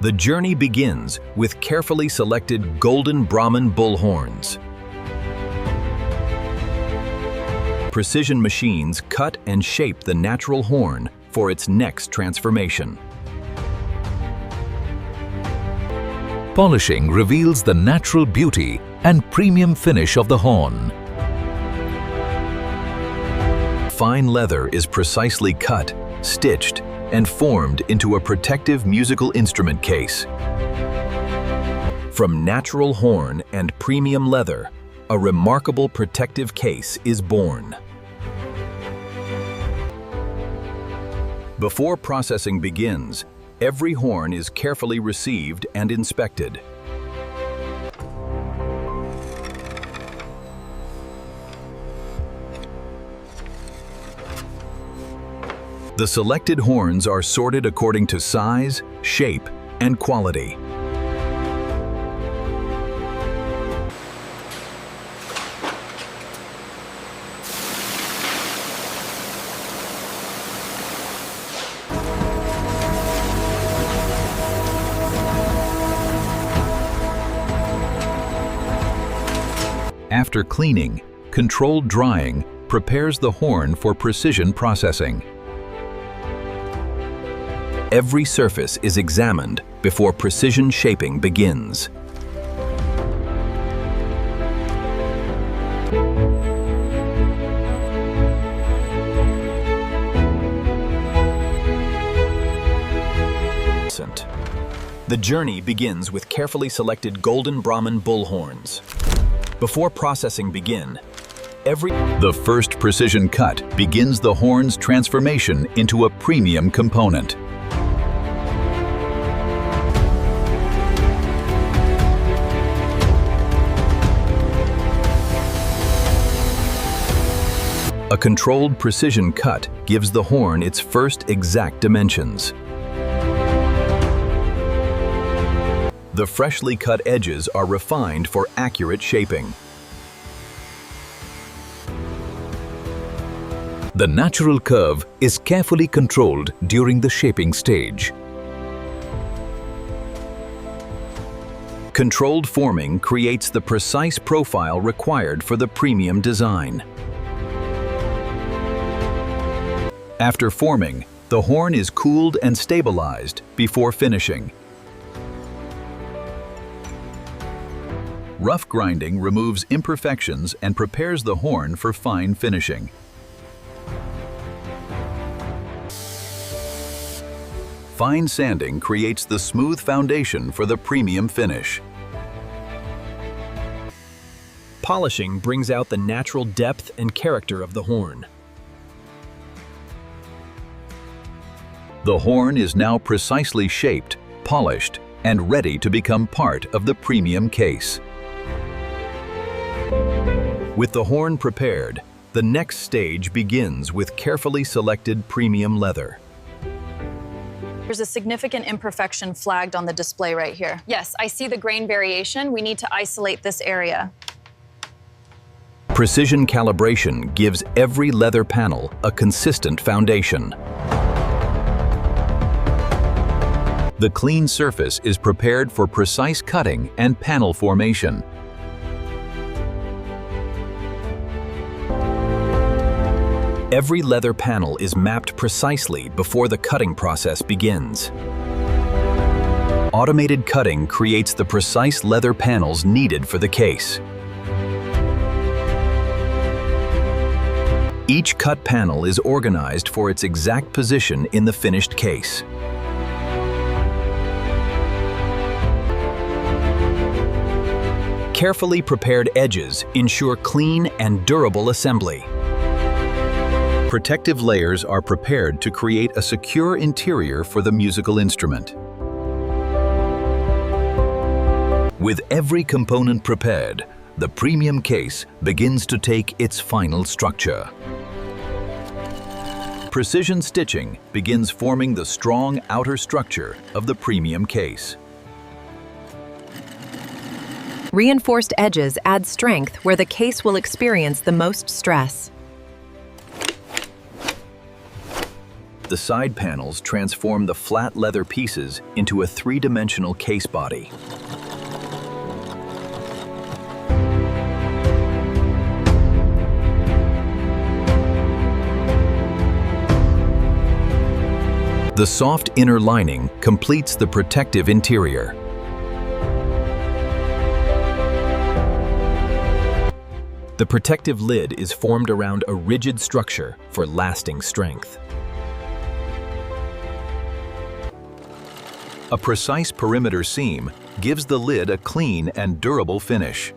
The journey begins with carefully selected golden Brahman bull horns. Precision machines cut and shape the natural horn for its next transformation. Polishing reveals the natural beauty and premium finish of the horn. Fine leather is precisely cut, stitched, and formed into a protective musical instrument case. From natural horn and premium leather, a remarkable protective case is born. Before processing begins, every horn is carefully received and inspected. The selected horns are sorted according to size, shape, and quality. After cleaning, controlled drying prepares the horn for precision processing. Every surface is examined before precision shaping begins. The journey begins with carefully selected golden Brahman bull horns. Before processing begin, the first precision cut begins the horn's transformation into a premium component. A controlled precision cut gives the horn its first exact dimensions. The freshly cut edges are refined for accurate shaping. The natural curve is carefully controlled during the shaping stage. Controlled forming creates the precise profile required for the premium design. After forming, the horn is cooled and stabilized before finishing. Rough grinding removes imperfections and prepares the horn for fine finishing. Fine sanding creates the smooth foundation for the premium finish. Polishing brings out the natural depth and character of the horn. The horn is now precisely shaped, polished, and ready to become part of the premium case. With the horn prepared, the next stage begins with carefully selected premium leather. There's a significant imperfection flagged on the display right here. Yes, I see the grain variation. We need to isolate this area. Precision calibration gives every leather panel a consistent foundation. The clean surface is prepared for precise cutting and panel formation. Every leather panel is mapped precisely before the cutting process begins. Automated cutting creates the precise leather panels needed for the case. Each cut panel is organized for its exact position in the finished case. Carefully prepared edges ensure clean and durable assembly. Protective layers are prepared to create a secure interior for the musical instrument. With every component prepared, the premium case begins to take its final structure. Precision stitching begins forming the strong outer structure of the premium case. Reinforced edges add strength where the case will experience the most stress. The side panels transform the flat leather pieces into a three-dimensional case body. The soft inner lining completes the protective interior. The protective lid is formed around a rigid structure for lasting strength. A precise perimeter seam gives the lid a clean and durable finish.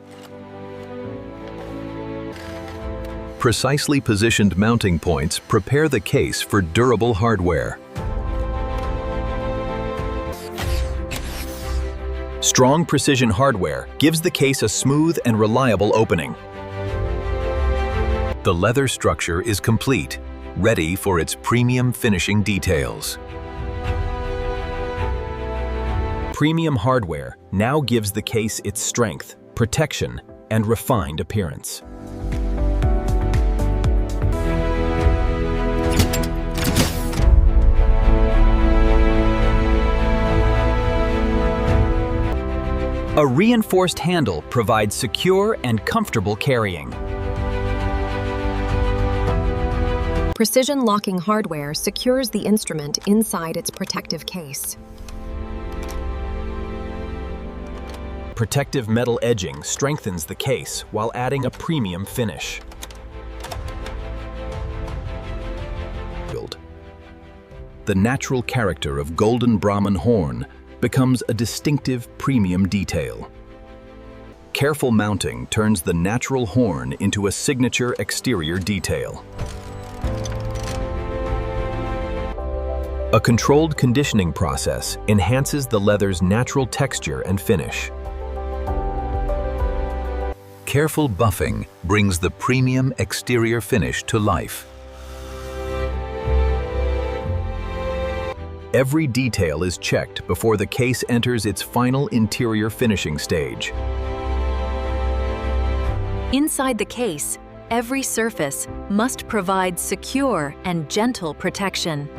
Precisely positioned mounting points prepare the case for durable hardware. Strong precision hardware gives the case a smooth and reliable opening. The leather structure is complete, ready for its premium finishing details. Premium hardware now gives the case its strength, protection, and refined appearance. A reinforced handle provides secure and comfortable carrying. Precision locking hardware secures the instrument inside its protective case. Protective metal edging strengthens the case while adding a premium finish. The natural character of golden Brahman horn becomes a distinctive premium detail. Careful mounting turns the natural horn into a signature exterior detail. A controlled conditioning process enhances the leather's natural texture and finish. Careful buffing brings the premium exterior finish to life. Every detail is checked before the case enters its final interior finishing stage. Inside the case, every surface must provide secure and gentle protection.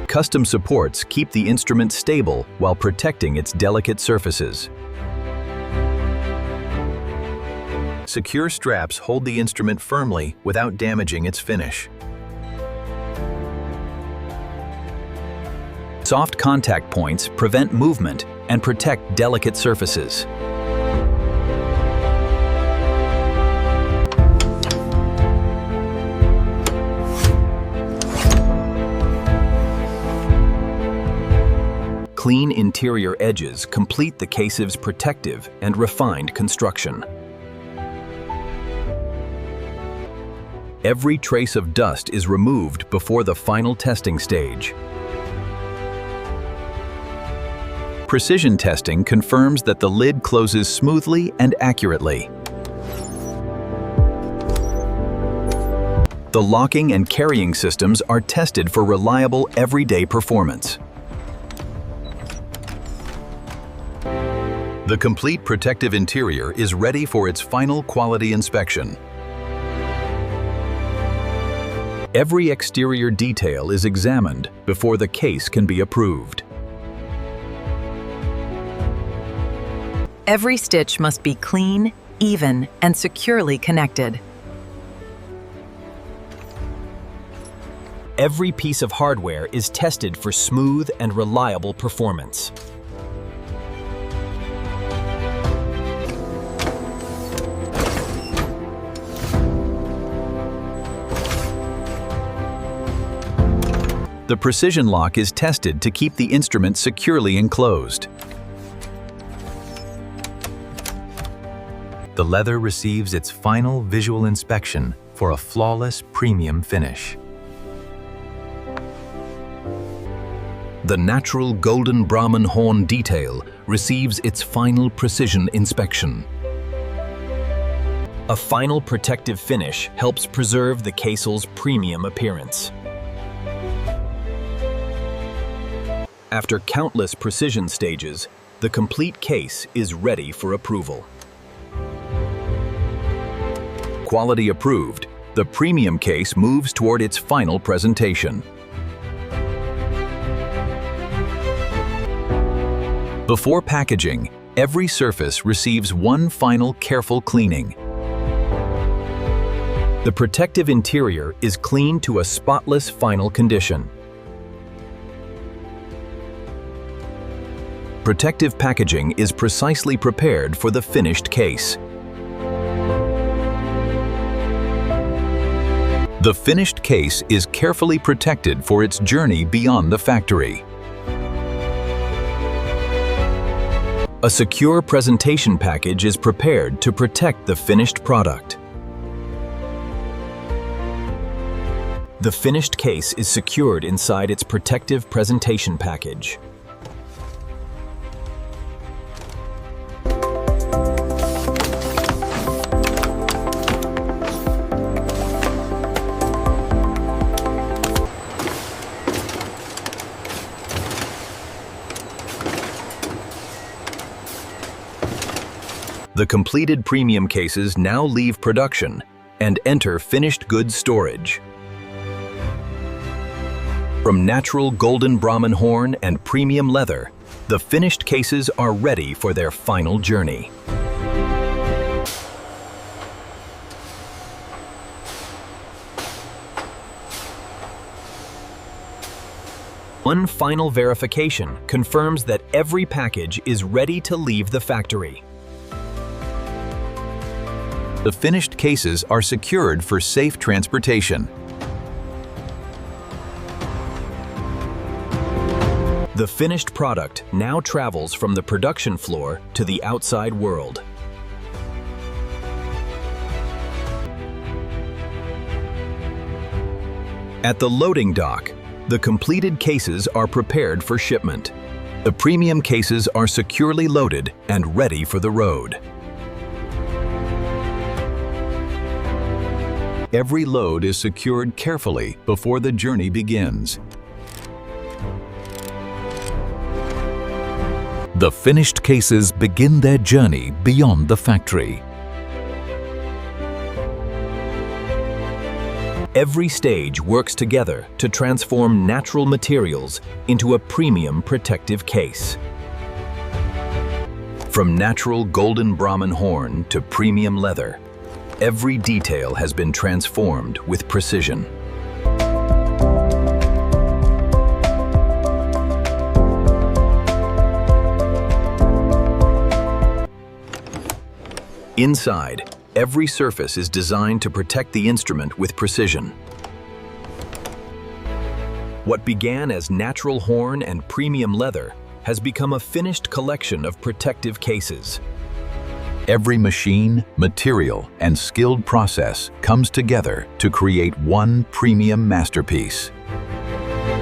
Custom supports keep the instrument stable while protecting its delicate surfaces. Secure straps hold the instrument firmly without damaging its finish. Soft contact points prevent movement and protect delicate surfaces. Clean interior edges complete the case's protective and refined construction. Every trace of dust is removed before the final testing stage. Precision testing confirms that the lid closes smoothly and accurately. The locking and carrying systems are tested for reliable everyday performance. The complete protective interior is ready for its final quality inspection. Every exterior detail is examined before the case can be approved. Every stitch must be clean, even, and securely connected. Every piece of hardware is tested for smooth and reliable performance. The precision lock is tested to keep the instrument securely enclosed. The leather receives its final visual inspection for a flawless premium finish. The natural golden Brahman horn detail receives its final precision inspection. A final protective finish helps preserve the casel's premium appearance. After countless precision stages, the complete case is ready for approval. Quality approved, the the premium case moves toward its final presentation. Before packaging, every surface receives one final careful cleaning. The protective interior is cleaned to a spotless final condition. Protective packaging is precisely prepared for the finished case. The finished case is carefully protected for its journey beyond the factory. A secure presentation package is prepared to protect the finished product. The finished case is secured inside its protective presentation package. The completed premium cases now leave production and enter finished goods storage. From natural golden Brahman horn and premium leather, the finished cases are ready for their final journey. One final verification confirms that every package is ready to leave the factory. The finished cases are secured for safe transportation. The finished product now travels from the production floor to the outside world. At the loading dock, the completed cases are prepared for shipment. The premium cases are securely loaded and ready for the road. Every load is secured carefully before the journey begins. The finished cases begin their journey beyond the factory. Every stage works together to transform natural materials into a premium protective case. From natural golden Brahman horn to premium leather, every detail has been transformed with precision. Inside, every surface is designed to protect the instrument with precision. What began as natural horn and premium leather has become a finished collection of protective cases. Every machine, material, and skilled process comes together to create one premium masterpiece.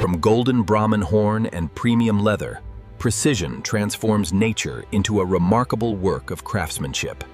From golden Brahman horn and premium leather, precision transforms nature into a remarkable work of craftsmanship.